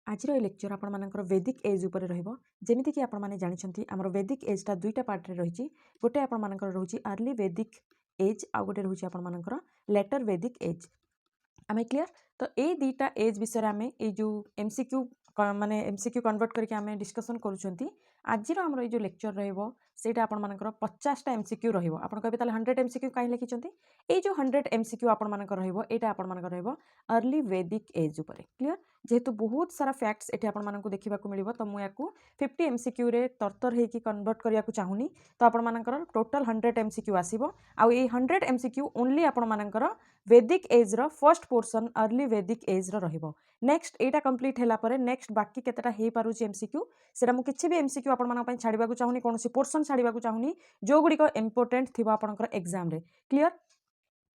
आज लेक्चर आपण मानकर वैदिक एज उपर रहिबो जेमिति कि आपण माने जानिछंती हमर वैदिक एजटा दुईटा पार्ट रे रहिछि गोटे आपण मानकर रहुछि अर्ली वैदिक एज आ गोटे रहुछि आपण मानकर लेटर वैदिक एज आमे क्लियर तो ए दुईटा एज विषय आमे ए जो एमसीक्यू माने एमसीक्यू कन्वर्ट करके आमे डिस्कशन करूछंती आज हमर ए जो लेक्चर रहइबो सेटा आपण मानकर 50 टा एमसीक्यू रहइबो आपण कहबे ताले 100 एमसीक्यू काहे लिखिछंती ए जो 100 एमसीक्यू आपण मानकर रहइबो एटा आपण मानकर रहइबो अर्ली वैदिक एज ऊपर क्लियर जेहेतु बहुत सारा फैक्ट्स एठी आपण मानकु देखिबाकू मिलिबो तो मु याकू 50 एमसीक्यू रे तरतर हेकी कन्वर्ट करियाकू चाहुनी तो आपण मानकर टोटल 100 एमसीक्यू आसीबो आ ए 100 एमसीक्यू ओनली आपण मानकर वैदिक as row first portion early वैदिक एज रो रहिबो नेक्स्ट एटा कंप्लीट हैला परे नेक्स्ट बाकी केतेटा हे पारुची एमसीक्यू सेरा मु किछि भी एमसीक्यू आपण मानक पई छाडिबाकू चाहुनी कोनोसी पोर्शन छाडिबाकू चाहुनी जो गुडी को इंपोर्टेंट थिबा आपनकर एग्जाम रे क्लियर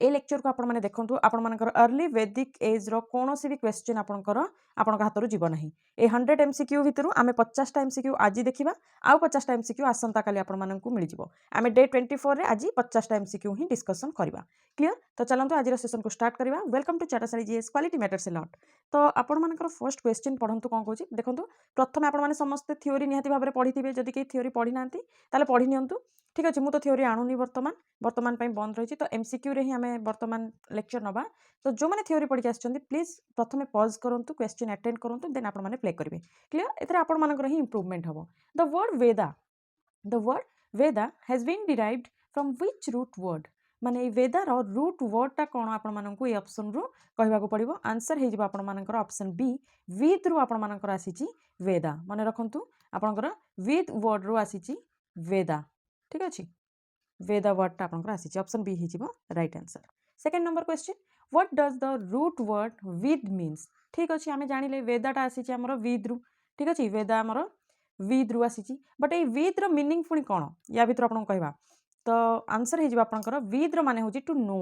ए लेक्चर को आपण माने देखंतु आपण मानकर अर्ली वैदिक एज रो कोनोसी भी क्वेश्चन आपनकर आपनका हातरु जीव नाही ए 100 एमसीक्यू भितरु आमे 50 टा एमसीक्यू आज देखिबा आ 50 टा एमसीक्यू आसंता काली आपण माननकु मिलि जीवो आमे डे 24 रे आज 50 टा एमसीक्यू ही डिस्कशन करबा क्लियर तो चलंतु आज रो सेशन को स्टार्ट करबा welcome to Chatasari GS quality matters a lot तो आपण मानकर फर्स्ट क्वेश्चन पढंतु कोन कहूची देखंतु प्रथमे आपण माने समस्त थ्योरी निहाती भाबरे पढिथिबे जदि के थ्योरी पढि नांती ताले पढि नियंतु ठीक अछि मु तो थ्योरी आणुनी वर्तमान पई बंद रहिछि तो एमसीक्यू रे ही हमें वर्तमान लेक्चर नबा तो जो माने थ्योरी पढि के आछछन्ती प्लीज प्रथमे पॉज करंतु क्वेश्चन अटेंड करंतु देन आपण माने प्ले करबे क्लियर एतरे आपण मानकर ही इंप्रूवमेंट हबो the word Veda has been derived from which root word माने ए वेदा रो रूट वर्ड टा कोन आपण माननकु ए ऑप्शन रो कहबाकू पड़िबो आंसर हे जिबो आपण मानकर ऑप्शन बी विद रो आपण मानकर आसीची वेदा माने रखंतु आपनकर विद वर्ड रो आसीची वेदा ठीक अछि वेदा वर्ड टा आपनकर आसीची ऑप्शन बी हे जिवो right answer second number question what does the root word विद मीन्स ठीक अछि हमें जानिले वेदा टा आसीची हमर विद रु ठीक अछि वेदा हमर विद रु आसीची बट ए विद रो मीनिंग पुनी कोन या भितर आपन कहबा तो आंसर हे जिवो आपनकर विद रो माने होची टू नो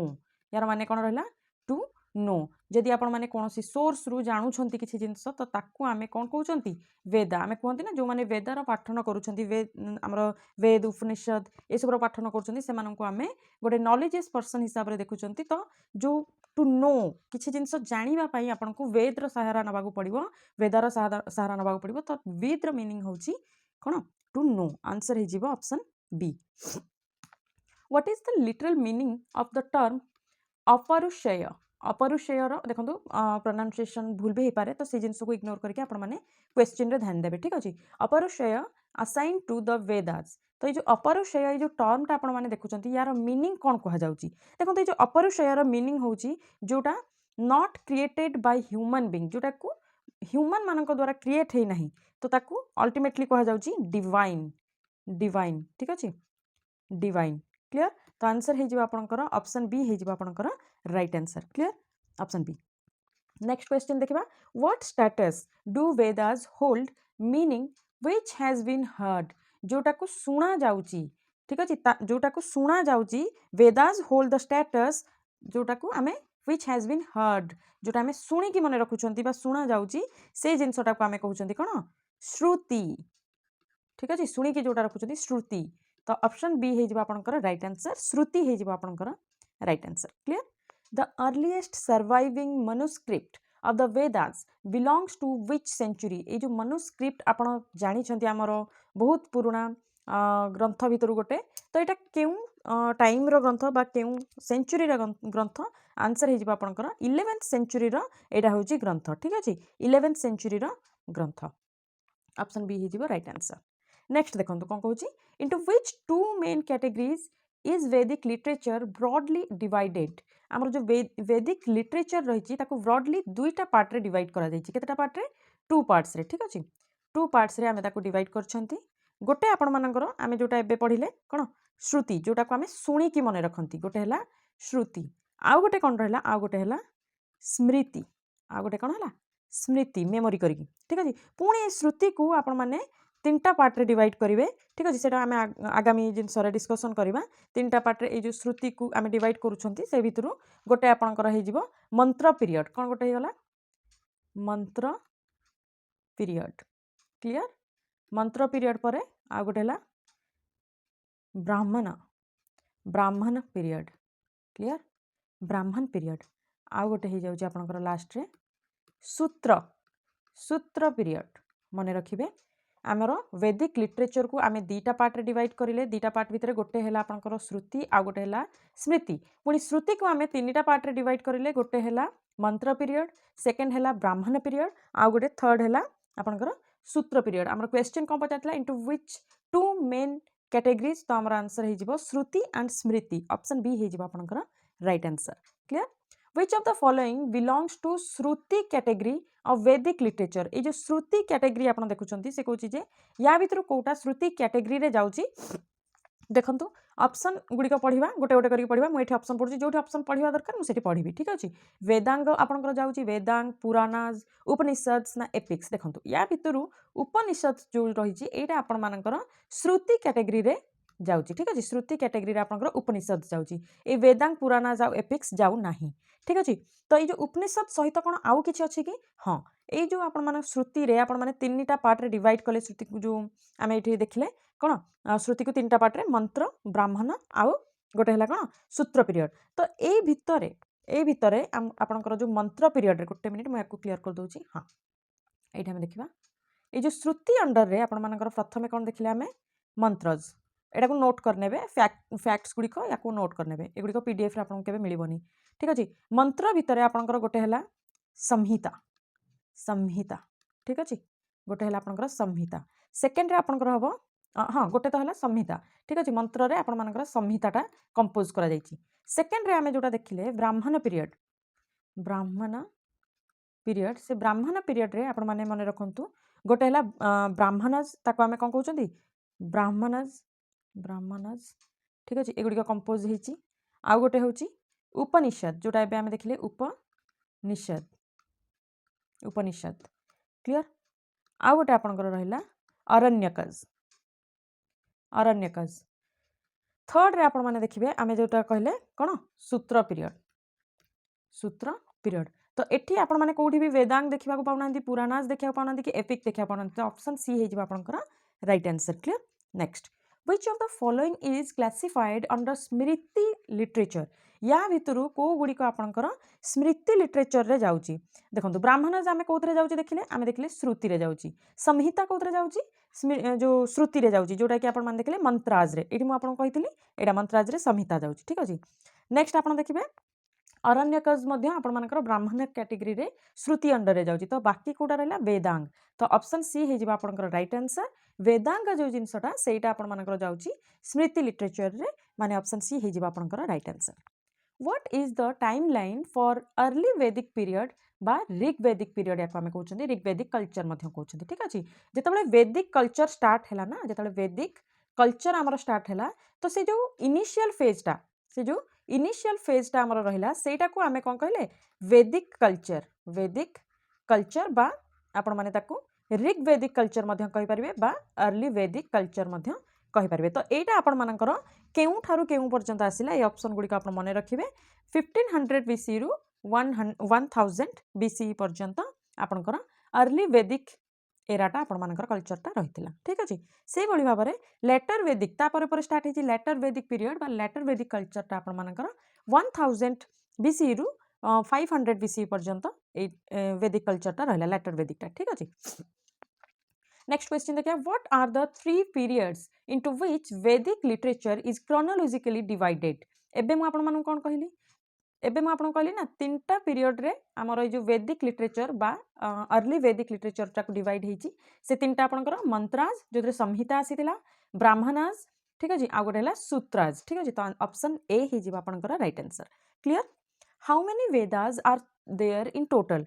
यार माने कोन रहला टू नो जदि आपण माने कोनोसी सोर्स रु जानु छंती किछि जिंस तो ताकू आमे कोन कहउचंती वेदा आमे कहंती ना जो माने वेदार पाठन करूछंती हमर वेद उपनिषद ए सब रो पाठन करूछंती से मानन को आमे गोटे नॉलेजेस पर्सन हिसाब रे देखुछंती तो जो टू नो किछि जिंस जानिबा पई आपण को वेद रो सहारा नबागु पड़िबो वेदार सहारा नबागु पड़िबो तो वेद रो मीनिंग होची कोन टू नो आंसर हे जिवो option B what is the literal meaning of the term apaurusheya apaurusheya देखो प्रोनाउंसिएशन भूल भी हो पारे तो से जिनस को इग्नोर करके आपण माने क्वेश्चन रे ध्यान देबे ठीक अछि अपरुषय असाइन टू द वेदास तो ये जो अपरुषय ये जो टर्मटा आपण माने देखुचंती यार मीनिंग कोन कहा जाउची देखो ये जो अपरुषय रो मीनिंग होची जोटा not created by human being जोटा को ह्यूमन मानक द्वारा क्रिएट हे नाही तो ताकू अल्टीमेटली कहा जाउची डिवाइन डिवाइन ठीक अछि डिवाइन क्लियर तो आंसर हे जिवो आपनकर ऑप्शन बी हे जिवो आपनकर right answer clear option B next question देखिबा what status do Vedas hold meaning which has been heard जोटा को सुना जाउची ठीक अछि जोटा को सुना जाउची वेदास होल्ड द स्टेटस जोटा को हमें व्हिच हैज बीन हर्ड जोटा हमें सुनी की मने रखुछंती बा सुना जाउची से जिंसटा को हमें कहउछंती कोन श्रुति ठीक अछि सुनी की जोटा रखुछंती श्रुति तो ऑप्शन बी हे जिवो आपनकर राइट आंसर श्रुति हे जिवो आपनकर right answer clear the earliest surviving manuscript of the Vedas belongs to which century ए जो मनुस्क्रिप्ट आपण जानि छंती हमर बहुत पुराना ग्रंथ भितर गोटे तो एटा केउ टाइम रो ग्रंथ बा केउ सेंचुरी रो ग्रंथ आंसर हे जिवो आपनकर 11th सेंचुरी रो एटा होची ग्रंथ ठीक अछि 11th सेंचुरी रो ग्रंथ ऑप्शन बी हे जिवो राइट आंसर नेक्स्ट देखंतु कोन कहूची into which two main categories is Vedic literature broadly divided हमर जो वैदिक लिटरेचर रहिची ताको ब्रॉडली दुईटा पार्ट रे डिवाइड करा जायछि केतेटा पार्ट रे टू पार्ट्स रे ठीक अछि टू पार्ट्स रे हमें ताको डिवाइड करछंती गोटे आपण मानकर हमें जोटा एबे पढिले कोन श्रुति जोटा को हमें सुनी की मने रखंती गोटे हला श्रुति आ गोटे कोन रहला आ गोटे हला स्मृति आ गोटे कोन हला स्मृति मेमोरी करी ठीक अछि पुणी श्रुति को आपण माने तीनटा पार्ट रे डिवाइड करिवे ठीक अछि सेटा हमें आगामी दिन सरे डिस्कशन करबा तीनटा पार्ट रे ए जो श्रुति को हमें डिवाइड करूछंती से भितरु गोटे आपनकर हे जिवो मंत्र पीरियड कोन गोटे हे गला मंत्र पीरियड क्लियर मंत्र पीरियड परे आ गोटे हला ब्राह्मण पीरियड क्लियर ब्राह्मण पीरियड आ गोटे हे जाउची आपनकर लास्ट रे सूत्र सूत्र पीरियड मन रखिए आमर वैदिक लिटरेचर को आम दीटा पार्ट डिवाइड करें दीटा पार्ट भितर गोटे है आपंकर श्रुति आ गोटे है स्मृति पुणी श्रुति को आम तीन पार्ट डिवाइड करें गोटे है मंत्र पीरियड सेकेंड है ब्राह्मण पीरियड आ गोटे थर्ड है आपंकर सूत्र पीरियड आम क्वेश्चन कौन पचार into which two main categories तो आम आंसर हो Shruti and Smriti option B हो आपंकर right answer clear Which of the following belongs to Shruti category of Vedic literature ये जो श्रुति कैटेगरी आप देखुं से कौन जे या भर कौटा श्रुति कैटेगरी रे जाउची देखो ऑप्शन गुड़िक पढ़ा गोटे गोटे करके पढ़ा मुझे ऑप्शन पढ़ुची जो ऑप्शन पढ़ा दरकार मुझे पढ़ी ठीक अच्छे वेदांग आपंकर जाऊँगी वेदांग पुराणाज उपनिषद ना एपिक्स देखो या भितर उपनिषद जो रही यहाँ आपण मानकर श्रुति कैटेगरी रे जाऊँगी ठीक अच्छे श्रुति कैटेगरी रे आपंकर उपनिषद जाऊँगी ये वेदांग पुराणाज आ एपिक्स जाऊ नाही ठीक अच्छे तो ये उपनिषद सहित कौन आउ कि अच्छी कि हाँ ये जो आप श्रुति रे आप तीन टा पार्ट रे डिवाइड कले श्रुति को जो आम ये देखले कौन श्रुति को तीन टा पार्ट रे मंत्र ब्राह्मण आउ गोटे है कौन सूत्र पीरियड तो ये भितर आपंकर जो मंत्र पीरियड रे गोटे मिनिट मुझे क्लीयर कर दूसरी हाँ ये आम देखा ये जो श्रुति अंडर रे आपंकर प्रथम कौन देखले आम मंत्रज एटा को नोट करने फैक्ट्स गुड़िक या नोट करने एगुड़िक पीडीएफ आपको केबे मिलबनी ठीक अच्छे मंत्र भितर आपंकर गोटे है संहिता संहिता ठीक अच्छे गोटे है आपंकर संहिता सेकेंड रे आपंकर हम हाँ गोटे तो है संहिता ठीक अच्छे मंत्र रे आपण मानकर संहिताटा कंपोज करा जायछि सेकेंड रे आमे जोटा देखिले ब्राह्मण पीरियड से ब्राह्मण पीरियड रे आपण माने मन रखंतु गोटे है ब्राह्मणज ताको आमे कोन कहउछंती ब्राह्मणज ठीक अच्छे एगुड़िक कंपोज होती आउ गोटे हूँ उपनिषद जोटा एबे आमे देखिले उपनिषद क्लियर आउ गोटे आपंकर रहिला अरण्यकज थर्ड रे आपण माने देखिबे आमे जोटा कहले कोन सूत्र पीरियड तो एठी आपण माने कोठी भी वेदांग देखिबा को पाउनांती पुराणास देखिबा पाउनांती कि एपिक देखिबा पाउनांती ऑप्शन सी हे जिबा आपनकर right answer clear next Which of the following is classified under Smriti literature या भितर को गुड़िक आपंकर स्मृति लिटरेचर रे जाउची देखो ब्राह्मण आम कौन जाऊँगी देखिले आम देखिले श्रुति रे जाउची संहिता कौन जाऊँगी जो श्रुति रे जाउची जोटा कि आपन देखिले मंत्राज रे एठी मु आपन कहितली एटा मंत्राज रे संहिता जाउची ठीक अछि नेक्स्ट आपन देखिबे अरण्यकज मध्य आपण मानकर ब्राह्मण कैटेगरी रे श्रुति अंडर रे जाउची तो बाकी कोटा रहला वेदांग तो ऑप्शन सी हे जिबा आपनकर राइट आंसर वेदांग जो जिनसटा सेटा आपण मानकर जाउची स्मृति लिटरेचर रे माने ऑप्शन सी हे जिबा आपनकर right answer what is the timeline for early वैदिक पीरियड बा ऋग्वैदिक पीरियड या आमे कहउछन्ती ऋग्वैदिक कल्चर मध्य कहउछन्ती ठीक अछि जेतबेले वैदिक कल्चर स्टार्ट हैला ना जेतबेले वैदिक कल्चर हमर स्टार्ट हैला तो से जो इनिशियल फेजटा आमर रहिला सेटा को आमे कोन कहले वैदिक कल्चर बा आपण माने ताकू ऋग्वैदिक कल्चर मध्य कहि परिबे बा अर्ली वैदिक कल्चर मध्य कहि परिबे तो एटा आपण मानकर केउ ठारू केउ पर्यंत आसिला ए ऑप्शन गुडी को आपण मने रखिबे 1500 बीसी रु 1000 बीसी पर्यंत आपणकर अर्ली वैदिक एराटा आपण मानकर कल्चरटा रहितिला ठीक अछि से बळी भाबरे लेटर वैदिक ता परे स्टार्ट हिची लेटर वैदिक पीरियड बा लेटर वैदिक कल्चरटा आपण मानकर 1000 बीसी रु 500 बीसी पर्यंत ए वैदिक कल्चरटा रहला लेटर वैदिकटा ठीक अछि नेक्स्ट क्वेश्चन देखिए what are the 3 periods into which Vedic literature is chronologically divided एबे मु आपण मानन कोन कहिली एबे मु आपण कहली ना तीनटा पीरियड रे हमर ए जो वैदिक लिटरेचर बा अर्ली वैदिक लिटरेचर टाको डिवाइड हेची से तीनटा आपनकर मंत्राज जोदरे संहिता आसीतिला ब्राह्मणाज ठीक अछि आ गोटे हला सूत्राज ठीक अछि तो ऑप्शन ए हे जिबा आपनकर right answer clear how many Vedas are there in total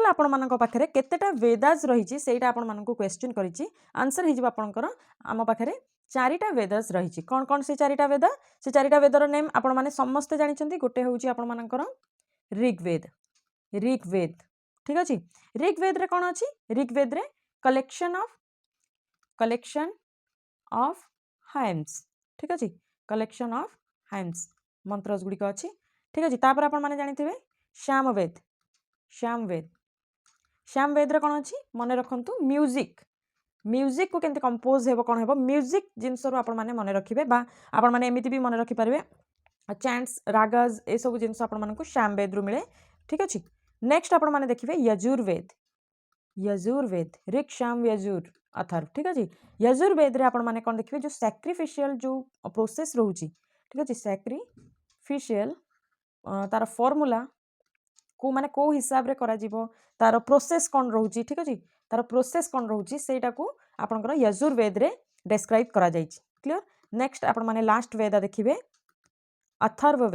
आपण मानक पाखरे केतेटा वेदास रहिची सेटा आपण मानक क्वेश्चन करिची आंसर हे जिबा आपनकर आम पाखरे चारिटा वेदास रही कौन कौन से चारिटा वेदर नेम आपण माने समस्ते जानिछंती गोटे होउची आपण मानकर ऋग्वेद ठीक अछि ऋग्वेद रे कोन अछि ऋग्वेद रे कलेक्शन ऑफ हाइम्स ठीक अछि कलेक्शन ऑफ हाइम्स मंत्रस गुडी को अछि ठीक अछि तापर आपण माने जानिथिबे श्यामवेद रे कोन अछि मने रखंतु म्यूजिक को केंते कंपोज हेबो कोन हेबो म्यूजिक जिंस रो आपण माने मने रखिबे बा आपण माने एमिति भी मने रखि पारबे चैंट्स रागज ए सब जिंस आपण मानकु श्यामवेद रु मिले ठीक अछि नेक्स्ट आपण माने देखिबे यजुर्वेद ऋग साम यजुर अथर्व ठीक अच्छे यजुर्वेद रे आपण माने कौन देखिए जो सैक्रिफिशियल जो प्रोसेस रोची ठीक अच्छे सैक्रिफिशियल तार फॉर्मूला को माने को हिसाब रे करा जीवो तार प्रोसेस कौन रोची ठीक अच्छे तार प्रोसेस कौन रोची सेटा को आपनकर यजुर्वेद रे डिस्क्राइब करा जायछि क्लियर नेक्स्ट आपण माने लास्ट वेद देखिबे अथर्व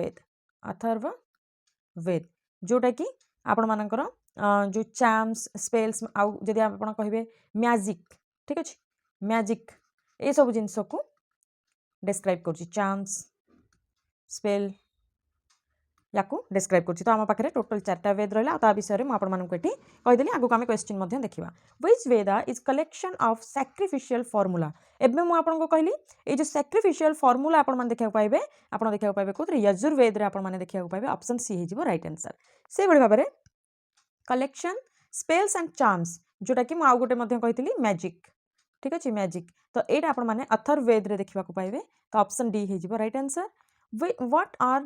वेद जोटा कि आपण मानकर जो चार्म्स स्पेल्स आउ जदि आपण कहिबे मैजिक ठीक अच्छे मैजिक ए सब जिंस को डिस्क्राइब करछि चार्म्स स्पेल या डिस्क्राइब करछि तो आम पाखे टोटल 4टा वेद रहा ता विषय में आपण मानक एठी कहिदेली आगु आम क्वेश्चन देखा which Veda is collection of sacrificial formula एबे मु आपन को कहली ए जो सैक्रिफिशियल फॉर्मूला आपण मान देखा पाइबे आपण देखा पाइबे कोथरे यजुर्वेद रे आपण मान देखा पाइबे ऑप्शन सी हे जिवो राइट आंसर से बड़ी भाबरे कलेक्शन स्पेल्स एंड चार्म्स जोटा कि मु आउ गोटे मध्ये कहितली मैजिक ठीक अछि मैजिक तो एटा आपण माने अथर्ववेद रे देखिबा को पाइबे तो ऑप्शन डी हे जिवो right answer what are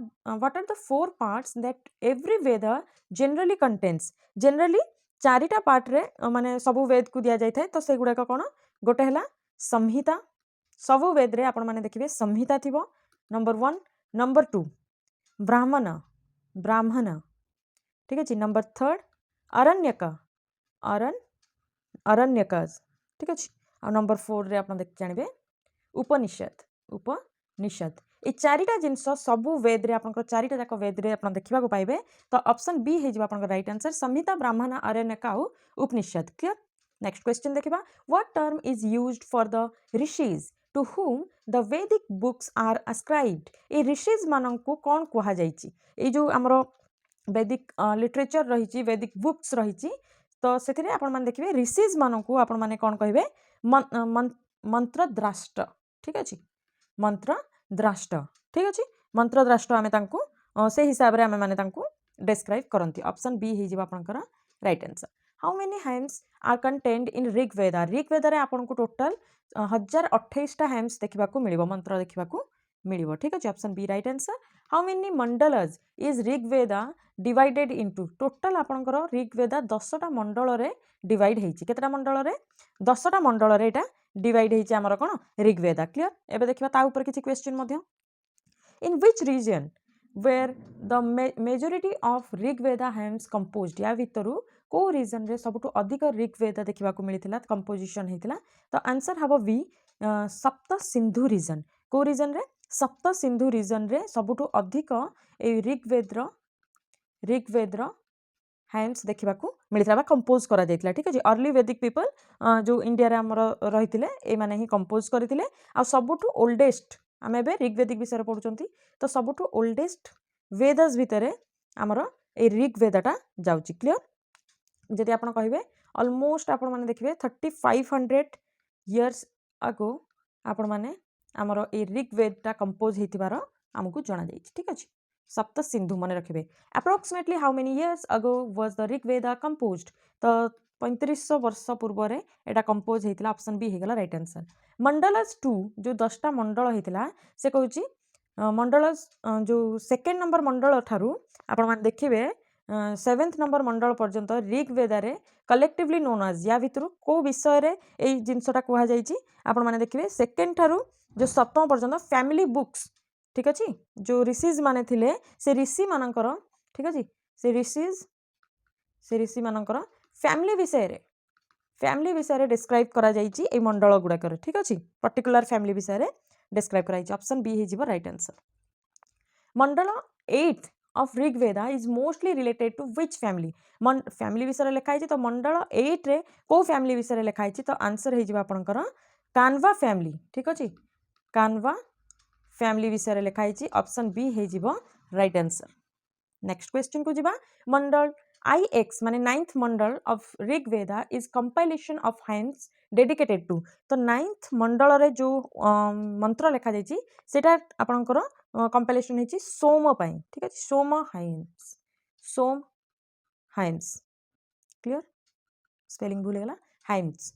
the 4 parts that every Veda generally contains generally 4टा पार्ट रे माने सबु वेद को दिया जाय थाए तो से गुडा कोन गोटे हला संहिता सबु वेद रे आपण माने देखिबे संहिता थिबो नंबर 1 नंबर 2 ब्राह्मण ठीक अछि नंबर 3 अरण्यक ठीक अछि आ नंबर 4 रे आपण देख जानबे उपनिषद ए 4टा जिनस सबु वेद रे आपनकर 4टा जाक वेद रे आपण देखिबा को पाइबे तो ऑप्शन बी हे जिबा आपनकर राइट आंसर संहिता ब्राह्मण अरण्यक आ उपनिषद क्लियर नेक्स्ट क्वेश्चन देखिबा what term is used for the rishis to whom the Vedic books are ascribed ए ऋषिज मानन को कोन कुहा जाईची ए जो हमरो वैदिक लिटरेचर रहिची वैदिक बुक्स रहिची तो सेथिरे आपण मान देखिबे ऋषिज मानन को आपण माने कोन कहबे मंत्र द्राष्ट ठीक अछि मंत्र द्राष्ट ठीक अछि मंत्र द्राष्ट आमे तांको से हिसाब रे आमे माने तांको डिस्क्राइब करंती ऑप्शन बी हे जिबा आपनकर right answer how many hymns are contained in Rigveda रे आपन को टोटल 1028 टा हेम्स देखिबा को मिलिबो मंत्र देखिबा को मिलिबो ठीक अछि option B right answer how many mandalas is Rigveda divided into total आपनकर ऋग्वेद 10 टा मंडल रे डिवाइड हेछि केतरा मंडल रे 10 टा मंडल रे एटा डिवाइड हेछि हमर कोन ऋग्वेद क्लियर एबे देखिबा ता ऊपर किछि क्वेश्चन मध्ये in which region where the majority of Rigveda hymns composed या भितरु को रीजन रे सबटु अधिक ऋग्वेद देखिबा को मिलिथिला कंपोजिशन हेतिला तो आंसर हबो बी सप्त सिंधु रीजन को रीजन रे सप्त सिंधु रीजन रे सबटु अधिक ए ऋग्वेद हैंड्स देखा मिलता कंपोज करा जायतिला ठीक है अर्ली वैदिक पीपल जो इंडिया रे हमर रहिथिले ए माने ही कंपोज करथिले आ सबटु ओल्डेस्ट आमे एबे ऋग्वेदिक विषय पढुचंती तो सबटु ओल्डेस्ट वेदस भितरे हमर ए ऋग्वेदटा जाउची क्लियर जदि आपण कहिबे ऑलमोस्ट आपण माने देखिबे 3500 इयर्स अगो आपण माने हमर ए ऋग्वेदटा कंपोज हेतिबार हमकु जणा जायछि ठीक अछि सप्त सिंधु मन रखिबे approximately how many years ago was the Rigveda composed तो 3500 वर्ष पूर्व रे एटा कंपोज हेतिला ऑप्शन बी हेगला राइट आंसर मंडलस 2 जो 10टा मंडल हेतिला से कहूची मंडलस जो सेकंड नंबर मंडल ठारू आपण मान देखिबे 7th नंबर मंडल पर्यंत ऋग्वेद रे कलेक्टिवली नोन एज या भितरु को विषय रे एई जिंसटा कुहा जाईची आपण माने देखिबे सेकंड ठारू जो 7th पर्यंत फैमिली बुक्स ठीक अछि जो ऋषिज माने थिले से ऋषि मानकर ठीक अछि से ऋषि मानकर फैमिली विषय रे डिस्क्राइब करा जाईची ए मंडल गुडा कर ठीक अछि पर्टिकुलर फैमिली विषय रे डिस्क्राइब करा जाईची ऑप्शन बी हे जिवो right answer Mandala 8 of Rigveda is mostly related to which family family विषय रे लिखा है तो मंडल 8 रे को फैमिली विषय रे लिखा है तो आंसर हे जिवो आपनकर कान्वा फैमिली ठीक अछि कान्वा फैमिली विषय रे लिखा है ऑप्शन बी हे जिवो राइट आंसर नेक्स्ट क्वेश्चन को जिबा मंडल IX माने 9th Mandala of Rigveda is compilation of hymns dedicated to तो 9th मंडल रे जो मंत्र लिखा जायछि सेटा आपनकर कंपाइलेशन हेछि सोम पई ठीक अछि सोम हाइम्स क्लियर स्पेलिंग भूल गेला हाइम्स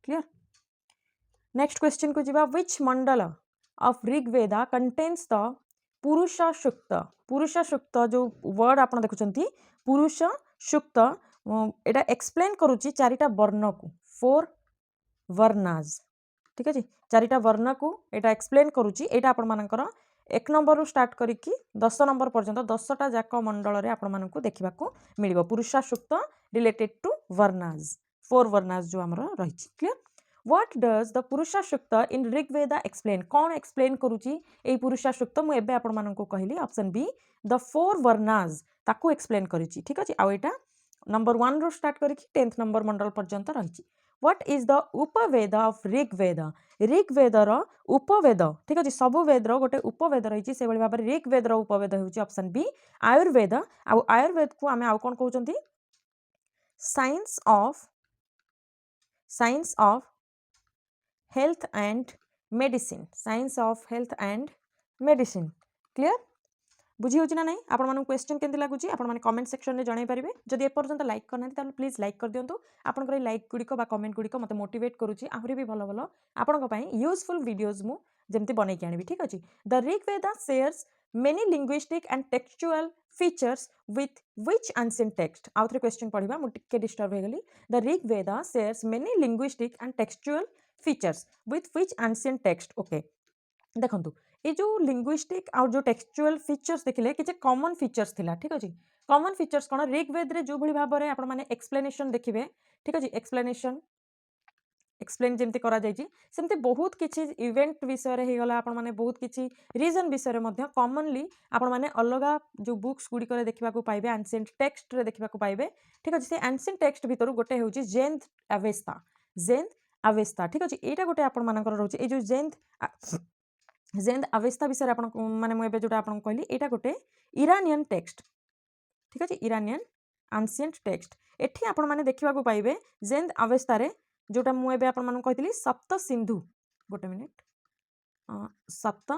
क्लियर नेक्स्ट क्वेश्चन को जिबा which Mandala of Rigveda contains the Purusha Sukta जो वर्ड आपण देखुचंती पुरुष सूक्त एटा एक्सप्लेन करूची चारिटा वर्ण को 4 वर्णाज ठीक अच्छे चारिटा वर्ण को एटा एक्सप्लेन करूची एटा आपण मानकर 1 नंबर रु स्टार्ट करिकी 10 नंबर पर्यंत 10टा जाक मंडल रे आपण मानकू देखिबाकू मिलिबो पुरुषा सूक्त रिलेटेड टू वर्णाज 4 वर्णाज जो हमर रहिची क्लियर व्हाट डज द पुरुषा सूक्त इन ऋग्वेद एक्सप्लेन कौन एक्सप्लेन करूची ए पुरुषा सूक्त मु एबे आपण मानकू कहली ऑप्शन बी द 4 वर्णाज ताकू एक्सप्लेन करिची ठीक अछि आ एटा नंबर 1 रो स्टार्ट करिकी 10th नंबर मंडल पर्यंत रहिची what is the Upaveda of Rigveda Rigveda रो उपवेद ठीक अछि सब वेद रो गोटे उपवेद रहिची से बळी भाबरे ऋग्वेद रो उपवेद होउची ऑप्शन बी आयुर्वेद आ आयुर्वेद को आमे आउ कोन कहउचंती science of health and medicine science of health and medicine clear बुझी होची ना नहीं आपण मानू क्वेश्चन केंति लागुची आपण माने कमेंट सेक्शन रे जणाई परिबे जदि ए पर्यंत लाइक करना ताले प्लीज लाइक कर दियंतु आपण करे लाइक गुडी बा कमेंट गुडी मते मोटिवेट करूची आहुरी भी भलो भलो आपण पई यूजफुल वीडियोस मु जेमति बनै के आनिबी ठीक अछि the Rigveda shares many linguistic and textual features with which ancient text आउथरे क्वेश्चन पढिबा मु टिके डिस्टर्ब हे गली the Rigveda shares many linguistic and textual features with which ancient text okay देखंतु ये जो लिंग्विस्टिक और जो टेक्सचुअल फीचर्स देखिले कि कॉमन फीचर्स थिला ठीक अछि कॉमन फीचर्स कोन ऋग्वेद रे जो भली भाबरे आपण माने एक्सप्लेनेशन देखिबे ठीक अछि एक्सप्लेनेशन एक्सप्लेन जेमति करा जायछि सेमति बहुत किछि इवेंट विषय रे हे गला आपण माने बहुत किछि रीजन विषय रे मध्य कॉमनली आपण माने अलगा जो बुक्स गुडी करे देखिबा को पाइबे एंशिएंट टेक्स्ट रे देखिबा को पाइबे ठीक अछि से एंशिएंट टेक्स्ट भितर गोटे होउछि जेंद अवेस्ता ठीक अछि एटा गोटे आपण मानकर रहउछि ए जो जेंद अवेस्ता विषय आपण माने मु एबे जोटा आपण कहली एटा गोटे इरानियन टेक्स्ट ठीक अछि इरानियन एंशिएंट टेक्स्ट एठी आपण माने देखिबा को पाइबे जेंद अवेस्ता रे जोटा मु एबे आपण मानू कहली सप्त सिंधु गोटे मिनिट सप्त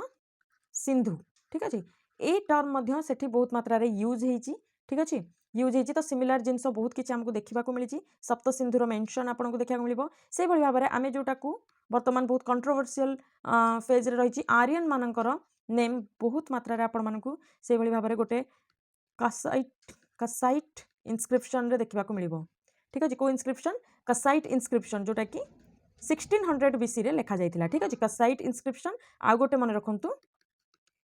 सिंधु ठीक अछि ए टर्म मध्य सेठी बहुत मात्रा रे यूज हेछि ठीक अछि यूज हेछि तो सिमिलर जिंस बहुत किछि हमको देखिबा को मिलिछि सप्त सिंधु रो मेंशन आपण को देखिबा को मिलिबो से भली भाबरे आमे जोटा को वर्तमान बहुत कंट्रोवर्शियल फेज रे रहिछि आर्यन मानकर नेम बहुत मात्रा रे आपण मानकू से भली भाबरे गोटे कसाइट इनस्क्रिप्शन रे देखिबा को मिलिबो ठीक अछि को इनस्क्रिप्शन कसाइट इनस्क्रिप्शन जोटा कि 1600 बीसी रे लिखा जाइतिला ठीक अछि कसाइट इनस्क्रिप्शन आ गोटे मन रखंतु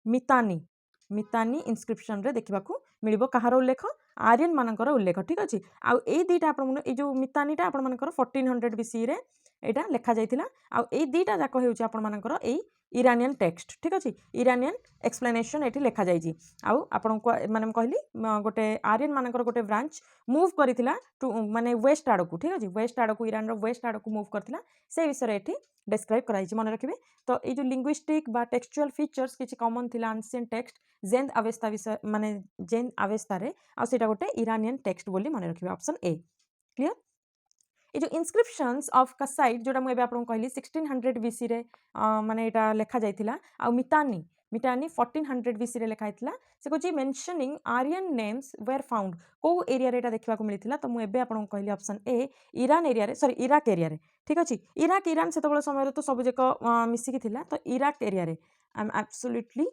मितानी इनस्क्रिप्शन रे देखिबा को मिलिबो कहार उल्लेख आर्यन मानकर उल्लेख ठीक अछि आ ए दीटा आपण ए जो मितानीटा आपण मानकर 1400 बीसी रे एटा लिखा जाइतिला आ ए दीटा जाक हेउछि आपण मानकर ए इरानियन टेक्स्ट ठीक अछि इरानियन एक्सप्लेनेशन एठी लिखा जाइछि आ आपण को माने कहली गोटे आर्यन मानकर गोटे ब्रांच मूव करितिला टू माने वेस्ट आड़ को ठीक अछि वेस्ट आड़ को ईरान रो वेस्ट आड़ को मूव करथिला से विषय रे एठी डिस्क्राइब कराइछि मन रखिबे तो ए जो लिंग्विस्टिक बा टेक्सचुअल फीचर्स किछि कॉमन थिला एंशिएंट टेक्स्ट जेंद अवेस्ता विषय माने जेंद अवेस्ता रे आ सेटा गोटे इरानियन टेक्स्ट बोली मन रखिबे ऑप्शन ए क्लियर ये जो इनस्क्रिप्शंस ऑफ कसाइट जोटा मुझे आपको कहली 1600 बीसी रे माने एटा लेखा जाइतिला आ मितानी 1400 बीसी रे लेखा आइतिला से कहछि mentioning Aryan names were found को एरिया रे एटा देखबा को मिलितिला तो मु एबे आपको कहली ऑप्शन ए ईरान एरिया रे सॉरी इराक एरिया रे ठीक अछि इराक ईरान सेतबेले समय रे तो सब जक मिसिकी थिला तो इराक एरिया रे आई एम एब्सोल्युटली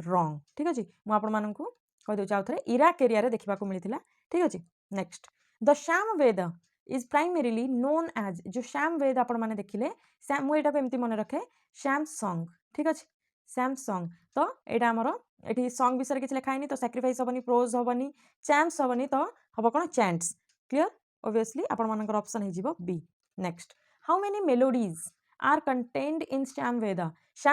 रॉन्ग ठीक अछि मु आपण माननकू कहि दउ चाउथरे इराक एरिया रे देखबा को मिलितिला ठीक अछि next the Sama Veda is primarily known as जो श्याम वेद आपण माने देखिले मु एटा को एमती मन रखे श्याम सॉन्ग ठीक अछि श्याम सॉन्ग तो एटा हमरो एठी सॉन्ग विषय किछ लिखाइनी तो सैक्रिफाइस हबनी प्रोज हबनी चैम्स हबनी तो हबो कोन चैंट्स क्लियर ऑब्वियसली आपण मानकर ऑप्शन हे जिवो B next how many melodies are contained in Sama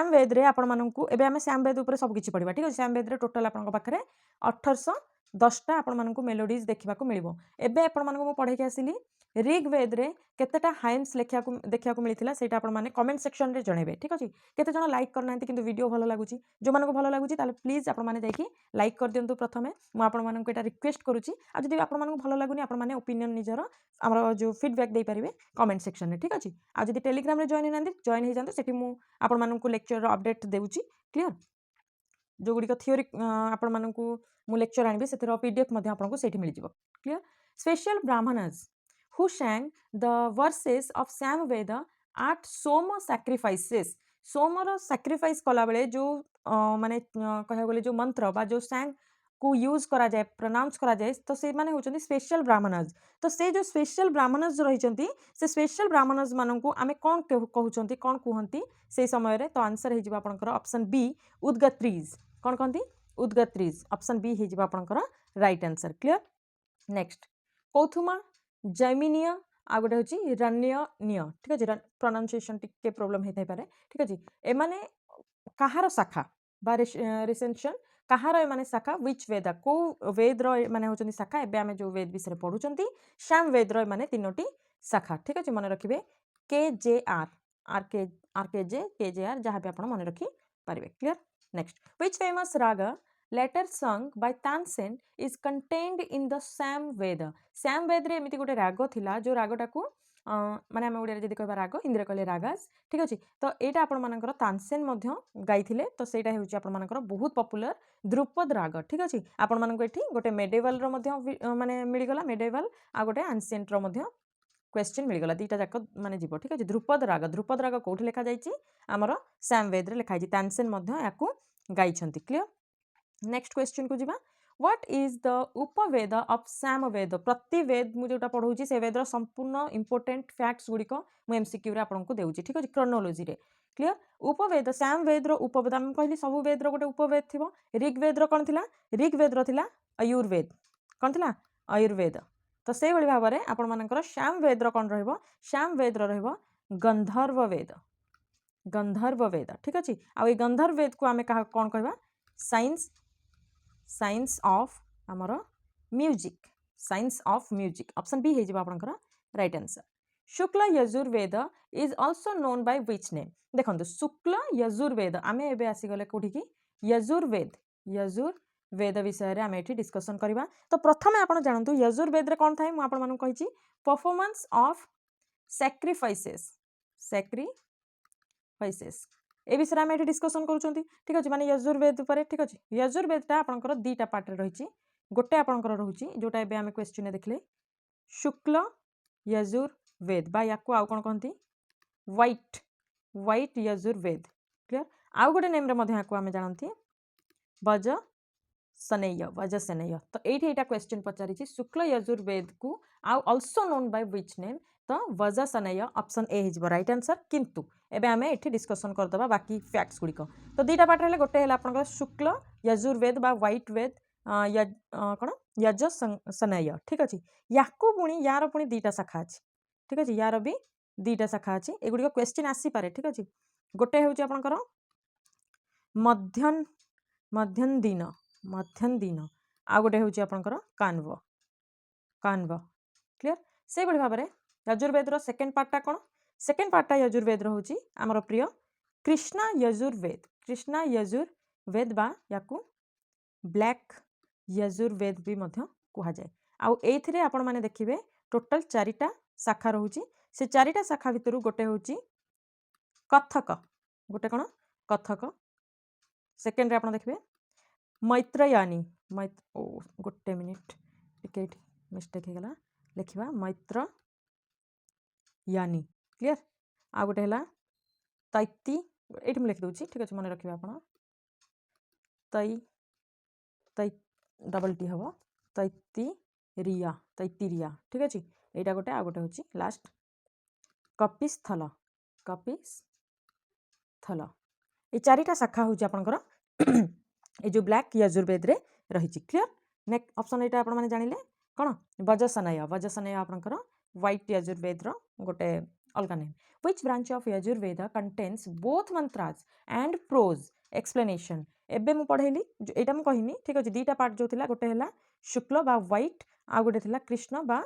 Veda रे आपण मानकू एबे हमें श्याम वेद ऊपर सब किछि पढिबा ठीक अछि श्याम वेद रे टोटल आपण पाखरे 1810टा आपण मानकू मेलोडीज देखिबा को मिलिबो एबे आपण मानकू मु पढे के आसिली ऋग्वेद रे केतेटा हाइम्स देखिया को मिलिथिला सेटा आपण माने कमेंट सेक्शन रे जणेबे ठीक अछि केते जण लाइक करनांती किंतु वीडियो भलो लागुची जो मानको भलो लागुची ताले प्लीज आपण माने जाईकी लाइक कर दियंतु प्रथमे मु आपण मानको एटा रिक्वेस्ट करूची आ जदि आपण मानको भलो लागुनी आपण माने ओपिनियन निजर हमर जो फीडबैक देई परिबे कमेंट सेक्शन रे ठीक अछि आ जदि टेलीग्राम रे जॉइन हे जानते सेठी मु आपण मानको लेक्चर रो अपडेट देउची क्लियर जो गुडी को थ्योरी आपण मानको मु लेक्चर आनिबे सेतिर पीडीएफ मध्ये आपण को सेठी मिल जिवो clear special Brahmanas who sang the verses of Samveda at Soma sacrifices Somer sacrifice कला बेले जो माने कह गले जो मंत्र बा जो sang को यूज करा जाए प्रोनाउंस करा जाए तो से माने होचंती स्पेशल ब्राह्मणज तो से जो स्पेशल ब्राह्मणज रहिचंती से स्पेशल ब्राह्मणज मानन को आमे कोन कहउचंती कोन कुहंती से समय रे तो आंसर हे जिबा आपनकर ऑप्शन बी उद्गत्रीज कोन कहंती उद्गत्रीज ऑप्शन बी हे जिबा आपनकर राइट आंसर क्लियर नेक्स्ट कौथुमा जैमिनिया आ गोटे होची रण्यनिय ठीक अछि प्रोनाउंसिएशन टिके प्रॉब्लम हेथाय पारे ठीक अछि ए माने कहार शाखा बा रिसेंशन कहार ए माने शाखा विच वेद को वेद रो माने होचंती शाखा एबे आमे जो वेद विषय पढुचंती श्याम वेद रो माने तीनोटी शाखा ठीक अछि मने रखिबे के जे आर के जे आर जहां भी आपण मने रखी पारिबे clear next which famous raga later song by Tansen is contained in the Sama Veda रे एमिति गोटे राग थिला जो रागटा को माने आमे ओडिया जदी कहबा राग हिंदी रे कहले रागास ठीक अछि तो एटा आपण मानकर तानसेन मध्य गाइथिले तो सेटा हेउची आपण मानकर बहुत पॉपुलर ध्रुपद राग ठीक अछि आपण मानको एठी गोटे मेडिवल रो मध्य माने मिली गला मेडिवल आ गोटे एंशिएंट रो मध्य क्वेश्चन मिल गला दीटा जाक माने जीवो ठीक अछि ध्रुपद राग कोठी लेखा जाईची हमर सैम वेद रे लेखा जाईची तानसेन मध्य याकू गाइछंती क्लियर नेक्स्ट क्वेश्चन को जीवा what is the Upaveda of Samaveda प्रति वेद मु जोटा पढौची से वेद रो संपूर्ण इंपोर्टेंट फैक्ट्स गुडी को मु एमसीक्यू रे आपन को देउची ठीक अछि क्रोनोलॉजी रे क्लियर उपवेद सामवेद रो उपवेद हम कहली सब वेद रो गोटे उपवेद थिबो ऋग्वेद रो कोन थिला ऋग्वेद रो थिला आयुर्वेद कोन थिला आयुर्वेद तो से भली भाव रे आपन मानकर सामवेद रो कोन रहइबो सामवेद रो रहइबो गंधर्व वेद ठीक अछि आ ए गंधर्व वेद को हमें कहा कोन कहबा साइंस ऑफ आमर म्यूजिक ऑप्शन बी हे जिबा आपनकर right answer Shukla Yajurveda is also known by which name देखंतु शुक्ल यजुर्वेद आमे एबे आसी गले कोठी की यजुर्वेद विषय रे आमे एठी डिस्कशन करबा तो प्रथमे आपण जानंतु यजुर्वेद रे कोन थाय मु आपण मानु कहिची परफॉर्मेंस ऑफ सैक्रिफाइसेस ए विषय आम ये डिस्कसन करूँ ठीक अच्छे माने यजुर्वेद पर ठीक अच्छे यजुर्वेदटा आपंकर दीटा पार्ट रही गोटे आपंकर रोचे जोटा आम क्वेश्चन देखले शुक्ल यजुर्वेद बा या आउ कौन कहती व्हाइट यजुर्वेद क्लियर आउ गोटे नेम आम जानती वजसनेय तो ये क्वेश्चन पचारि शुक्ल यजुर्वेद को आउ also known by which name तो वजसनेय ऑप्शन ए हो राइट आंसर किंतु एबे आमे एठी डिस्कशन करदबा बाकी फैक्ट्स गुडी को तो दीटा पार्ट रे गोटे है आपन शुक्ल यजुर्वेद बा व्हाइट वेद कोन यजसनेय ठीक अछि याकू पुणी यार पुणी दीटा शाखा अछि ठीक अछि यार भी दीटा शाखा अछि एगुडी को क्वेश्चन आसी पारे ठीक अछि गोटे होउची आपनकर मध्यन दिन आ गोटे होउची आपनकर कान्व क्लियर से बड़ी भाबरे यजुर्वेद रो सेकंड पार्टटा कोन सेकंड पार्टटा यजुर्वेद रो होउची हमर प्रिय कृष्णा यजुर्वेद बा याकू ब्लैक यजुर्वेद भी मध्य कुहा जाए आउ एथिरे आपण माने देखिबे टोटल 4टा शाखा रहउची से 4टा शाखा भितरु गोटे होउची कथक गोटे कोन कथक सेकंड रे आपण देखिबे मैत्रयानी गोटे मिनिट टिकेट मिस्टेक हे गला लिखिबा मैत्रयानी क्लियर आ गोटे हला तैती एठी मैं लिखि दूची ठीक अछि मने रखिबा आपण तै डबल टी हबो तैतिरिया ठीक अछि एटा गोटे आ गोटे होची लास्ट कपिस्थल ए 4टा शाखा होची आपनकर ए जो ब्लैक यजुर्वेद रे रहिची क्लियर नेक्स्ट ऑप्शन एटा आपण माने जानिले कोन वजसनेय आपनकर व्हाइट यजुर्वेद रो गोटे अलगा name which branch of Yajurveda contains both mantras and prose explanation एबे मु पढेली एटा मु कहिनी ठीक अछि दीटा पार्ट जो थिला गोटे हला शुक्ल बा व्हाइट आ गोटे थिला कृष्ण बा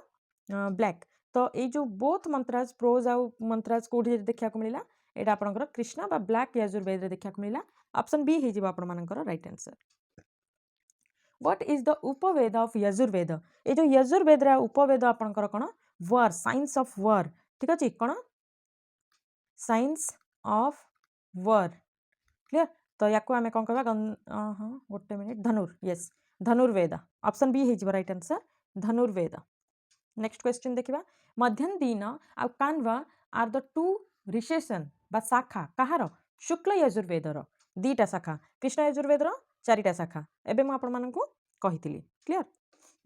ब्लैक तो ए जो बोथ मंत्रास प्रोज आ मंत्रास कोठी देखिया को मिला एटा आपनकर कृष्ण बा ब्लैक यजुर्वेद रे देखिया को मिला ऑप्शन बी हे जिबा आपण मानकर right answer what is the Upaveda of Yajurveda ए जो यजुर्वेद रा उपवेद आपनकर कोन वर साइंस ऑफ वर ठीक अछि कोन साइंस ऑफ वर क्लियर तो याको आमे कोन कहबा गोटे मिनिट धनुर्वेद ऑप्शन बी हे जिबा राइट आंसर धनुर्वेद नेक्स्ट क्वेश्चन देखिबा मध्यन दिन आ Canva are the two recession बा शाखा कहार शुक्ल यजुर्वेद रो दीटा शाखा कृष्ण यजुर्वेद रो 4टा शाखा एबे म आपण मानकू कही clear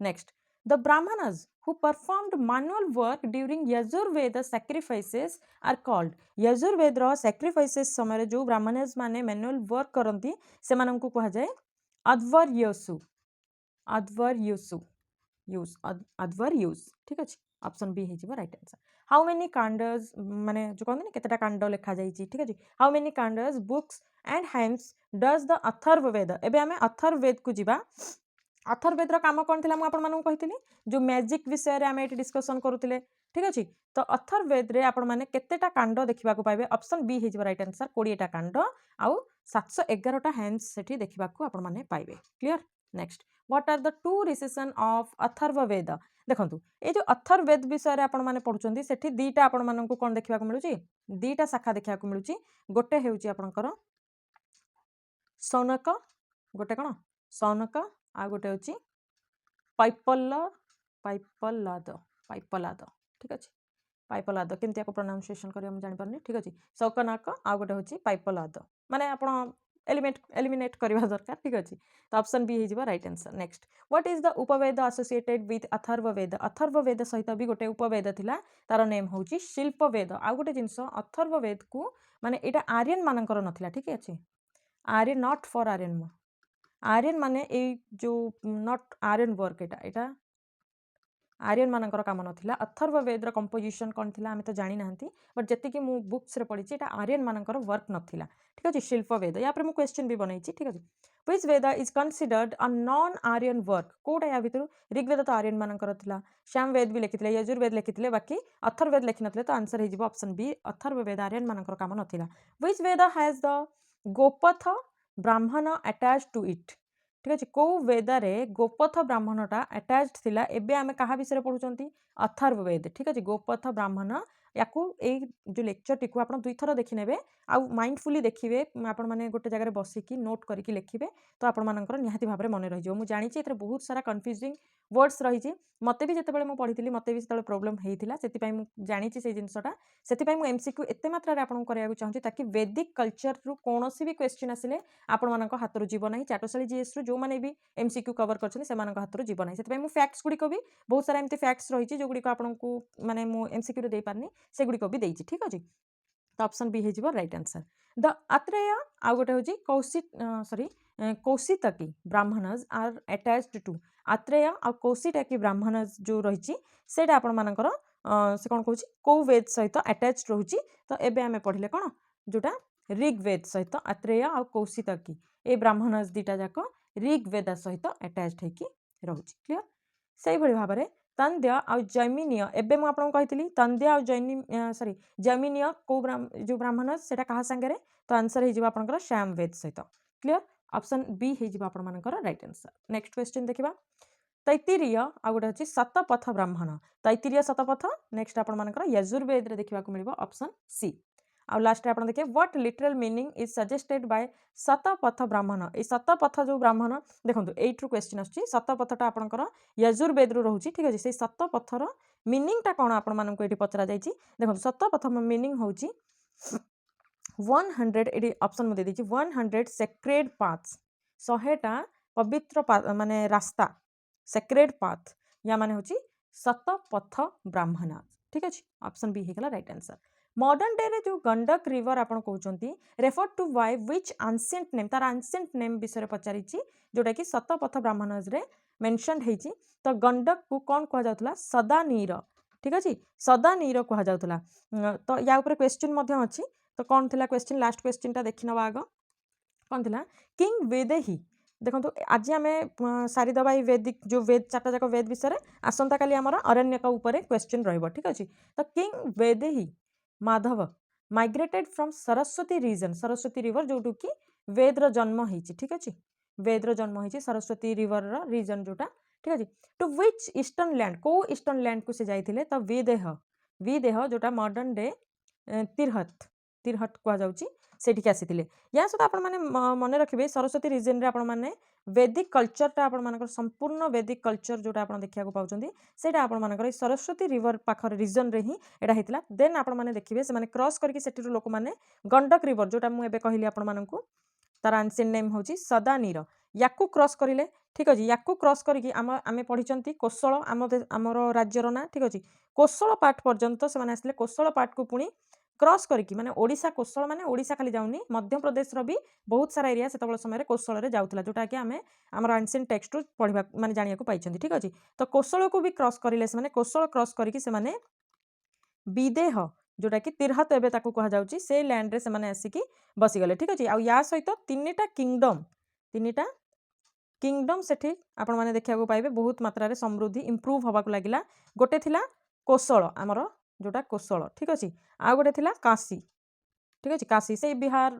next the Brahmanas who performed manual work during Yajurveda sacrifices are called Yajurveda रो sacrifices समय जो ब्राह्मणस माने manual work करंती से मानंकु कहा जाए अध्वर्युषु अध्वर्युषु यूज अध्वर्युष ठीक अछि ऑप्शन बी हे जिवो राइट आंसर हाउ मेनी कांडर्स माने जो कहंदी केतेटा कांड लिखा जाई छी ठीक अछि how many kandas books and hymns does the Atharvaveda एबे हमें अथर्ववेद को जिबा अथर्ववेद रो काम कोन थिला मु आपण मानू कहितली जो मैजिक विषय रे हमें एटी डिस्कशन करूतिले ठीक अछि तो अथर्ववेद रे आपण माने केतेटा कांड देखिबा को पाइबे ऑप्शन बी हे जिवो राइट आंसर 20 टा कांड आउ 711 टा हेम्स सेठी देखिबा को आपण माने पाइबे clear next what are the two recensions of Atharvaveda देखंतु ए जो अथर्ववेद विषय रे आपण माने पढुचंदी सेठी दीटा आपण माननकु कोन देखिबा को मिलुची दीटा शाखा देखिबा को मिलुची गोटे हेउची आपणकर सौनक गोटे कोन सौनक आ गोटे होची पाइपलाद पाइपलाद ठीक अछि पाइपलाद केमति को प्रोनाउंसिएशन करिया हम जानि परनी ठीक अछि शौकनाक आ गोटे होची पाइपलाद माने आपण एलिमिनेट करवा दरकार ठीक अछि तो ऑप्शन बी हे जिवो right answer next what is the Upaveda associated with Atharvaveda Atharvaveda सहित भी गोटे उपवेद थिला तार नेम होची शिल्पवेद आ गोटे जिंस अथर्ववेद को माने एटा आर्यन मानकर नथिला ठीक अछि आर्यन नॉट फॉर आर्यन आर्यन माने ए जो नॉट आर्यन वर्क एटा आर्यन मानकर काम नथिला अथर्ववेद रो कंपोजिशन कोन थिला हमें तो जानि नाहंती बट जति कि मु बुक्स रे पढिछि एटा आर्यन मानकर वर्क नथिला ठीक अछि शिल्पवेद या पर मु क्वेश्चन भी बनैछि ठीक अछि which Veda is considered a non Aryan work कोडा या भितर ऋग्वेद तो आर्यन मानकर थिला सामवेद भी लिखिथिले यजुर्वेद लिखिथिले बाकी अथर्ववेद लिखि नथिले तो आंसर हे जिवो ऑप्शन बी अथर्ववेद आर्यन मानकर काम नथिला which Veda has the Gopatha Brahmana attached to it ठीक अछि को वेद रे गोपथ ब्राह्मणटा अटैच्ड थिला एबे आमे कहा विषय पढुचंती अथर्ववेद ठीक अछि गोपथ ब्राह्मण याकू ए जो लेक्चर टी को आपण दुई थर देखि नेबे आ माइंडफुली देखिबे आपण माने गोटे जगह रे बसिकी नोट करके लिखिबे तो आपण मानकर निहाती भाबरे मन रहि जो मु जानि छि एतरे बहुत सारा कंफ्यूजिंग वर्ड्स रहि छि मते भी जेतेबेले मु पढिथिली मते भी सेतेबेले प्रॉब्लम हेइथिला सेति पई मु जानि छि से जिंसटा सेति पई मु एमसीक्यू एते मात्रा रे आपण करया चाहूची ताकि वैदिक कल्चर रु कोनोसी भी क्वेश्चन आसिले आपण मानक हाथ रु जीव नाही चाटोसाली जीएस रु जो माने भी एमसीक्यू कवर करछन से मानक हाथ रु जीव नाही सेति पई मु फैक्ट्स गुडी को भी बहुत सारा एमती फैक्ट्स रहि छि जो गुडी को आपण को माने मु एमसीक्यू रे दे पारनी से गुडी को भी देइछि ठीक अछि तो ऑप्शन बी हे जिवो राइट आंसर द अत्रेय आ गोटे होची Kaushitaki Brahmanas are attached to Aitareya आ कौशितकी ब्राह्मणस जो रहिछि सेटा आपण मानकर से कोन कहूची को वेद सहित अटैच्ड रहूची तो एबे हमें पढिले कोन जोटा ऋग्वेद सहित अत्रेय आ कौशितकी ए ब्राह्मणस दीटा जाक ऋग्वेद सहित अटैच्ड हेकी रहूची क्लियर सेही भली भाबरे तंद्य आ जैमिनीय एबे मु आपन कहितली तंद्य आ जैमिनीय को जो ब्राह्मणस सेटा कहा संगे रे तो आंसर हे जिवो आपनकर सामवेद सहित क्लियर ऑप्शन बी हे जिवो आपन मानकर राइट आंसर नेक्स्ट क्वेश्चन देखिबा तैत्तिरीय आ गोटे अछि शतपथ ब्राह्मण तैत्तिरीय शतपथ नेक्स्ट आपन मानकर यजुर्वेद रे देखिबा को मिलिबो ऑप्शन सी आ लास्ट रे आपन देखिए what literal meaning is suggested by Shatapatha Brahmana ए शतपथ जो ब्राह्मण देखंतु एइट्रु क्वेश्चन आछि शतपथटा आपनकर यजुर्वेद रु रहउछि ठीक अछि से शतपथर मीनिंग टा कोन आपन मानन को एठी पचरा जाइछि देखंतु शतपथ मीनिंग होउछि 100 एडी ऑप्शन म दे दिछि 100 सेक्रेड पाथ्स 100टा पवित्र माने रास्ता सेक्रेड पाथ या माने होछि शतपथ ब्राह्मण ठीक अछि ऑप्शन बी हे गेला राइट आंसर मॉडर्न डे रे जो गंडक रिवर आपन कहउचंती refer to by which ancient name तार एंशिएंट नेम विषय रे पचारिछि जोटा कि शतपथ ब्राह्मणस रे मेंशन हेछि तो गंडक को कोन कहा जाउतला सदानीर ठीक अछि सदानीर कहा जाउतला तो या ऊपर क्वेश्चन मध्ये अछि तो कोन थिला क्वेश्चन लास्ट क्वेश्चन ता देखिनबा आगो कोन थिला किंग वेदेही देखंतु आज आमे सारी दबाई वैदिक जो वेद चारटा जाक वेद विषय रे आसंता काली हमर अरण्यक ऊपर क्वेश्चन रहइबो ठीक अछि तो king Videha Madhava migrated from Saraswati river जो कि वेद रो जन्म हेछि ठीक अछि वेद रो जन्म हेछि सरस्वती रिवर रो रीजन जोटा ठीक अछि टू व्हिच ईस्टर्न लैंड को ईस्टर्न लैंड को से जाइथिले त विदेह जोटा मॉडर्न डे तिरहत कहा जाउची सेठी आसीथिले या सहित आपण माने मने रखिबे सरस्वती रीजन रे आपण माने वैदिक कल्चर टा आपण मानकर संपूर्ण वैदिक कल्चर जोटा आपण देखिया को पाउचंदी सेटा आपण मानकर सरस्वती रिवर पाखर रीजन रे ही एटा हेतला देन आपण माने देखिबे से माने क्रॉस करके सेठी लोक माने गंडक रिवर जोटा मु एबे कहली आपण मानकू तार एंशिएंट नेम होची सदानीर याकू क्रॉस करिले ठीक अछि याकू क्रॉस करिकि आमे पढिचंती कोसळ आमर राज्यर ना ठीक अछि कोसळ पार्ट पर्यंत से माने आसले कोसळ पार्ट को पुणी क्रॉस करिकि माने ओडिशा कोसळ माने ओडिशा खाली जाउनी मध्य प्रदेश रो भी बहुत सारा एरिया सेतबेल समय रे कोसळ रे जाउतला जोटा कि आमे आमर एंशिएंट टेक्स्ट पढिबा माने जानिया को पाइचंती ठीक अछि तो कोसळ को भी क्रॉस करिले से माने कोसळ क्रॉस करिकि से माने विदेह जोटा कि तिरहत एबे ताकू कहा जाउची से लैंड रे से माने आसिकी बसी गले ठीक अछि आ या सहित तीनटा किंगडम सेठी आपण माने देखिया को पाइबे बहुत मात्रा रे समृद्धि इंप्रूव होबा को लागिला गोटे थिला कोसळ आमर जोटा कोसळ ठीक अछि आ गोटे थिला काशी ठीक अछि काशी से बिहार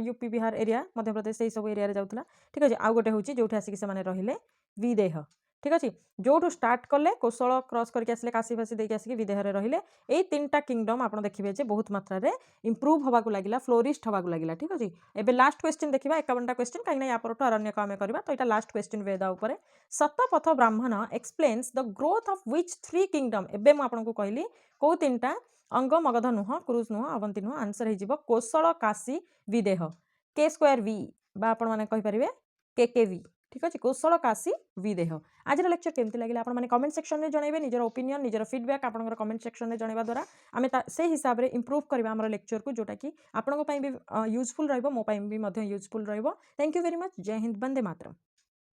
यूपी बिहार एरिया मध्य प्रदेश से सब एरिया रे जाउतला ठीक अछि आ गोटे होची जोठी आसिकी से माने रहिले विदेह ठीक अछि जोठू स्टार्ट कले कोसळ क्रॉस करके आसले काशी फासी देके आसिकी विदेह रे रहिले एई तीनटा किंगडम आपण देखिबे जे बहुत मात्रा रे इंप्रूव होबा को लागिला फ्लोरिस्ट होबा को लागिला ठीक अछि एबे लास्ट क्वेश्चन देखिबा 51टा क्वेश्चन काई नै या परटो अरण्य का हमें करबा तो एटा लास्ट क्वेश्चन वेदा ऊपर सतपथ ब्राह्मण explains the growth of which three kingdom एबे म आपन को कहली को तीनटा अंग मगध नुह क्रूज नुह अवंती नुह आंसर हे जिवो कोसळ काशी विदेह के स्क्वायर वी बा आपण माने कहि परिबे केकेवी ठीक अछि कोसळ काशी विदेह आज लेक्चर केमति लागिला आपण माने कमेंट सेक्शन में जणाइबे निजर ओपिनियन निजर फीडबैक आपनकर कमेंट सेक्शन में जणाइबा द्वारा आमे से हिसाब रे इंप्रूव करबा हमर लेक्चर को जोटा कि आपनक पई भी यूजफुल रहइबो मो पई भी मध्ये यूजफुल रहइबो थैंक यू वेरी मच जय हिंद वंदे मातरम।